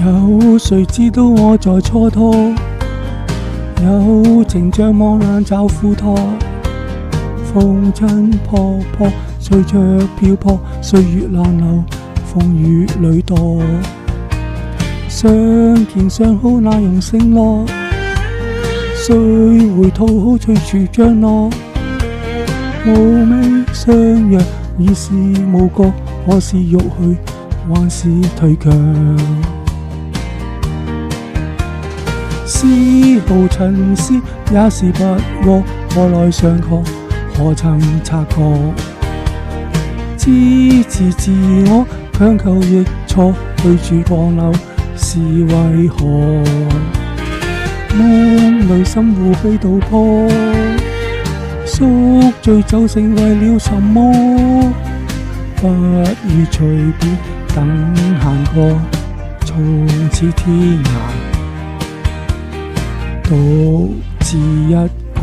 有誰知道我在蹉跎？有情像望眼找付託，風塵仆仆，隨着漂泊，歲月難留，風雨裏墮。相見相好哪用承諾？誰會討好隨處將落？無味相約已是無覺，可是欲去還是退卻？絲毫塵絲也是不過，何來上學？何曾察覺？自自自我強求亦錯，去處放流是為何？夢裏心湖被道破，宿醉酒醒為了什麼？不如隨便等閒過，從此天涯獨自一個。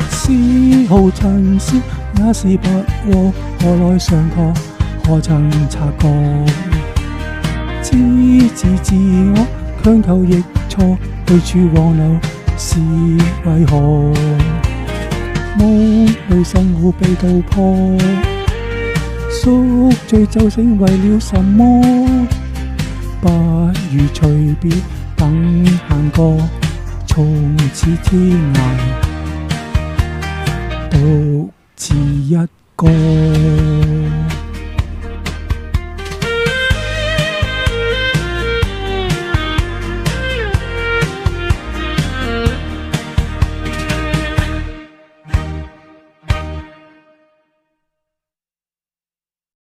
絲毫塵絲也是不過，何來上學？何曾察覺？自自自我強求亦錯，去處往流是為何？夢裏心湖被道破，宿醉酒醒為了什麼？不如隨便等閒過，從此天涯獨自一個。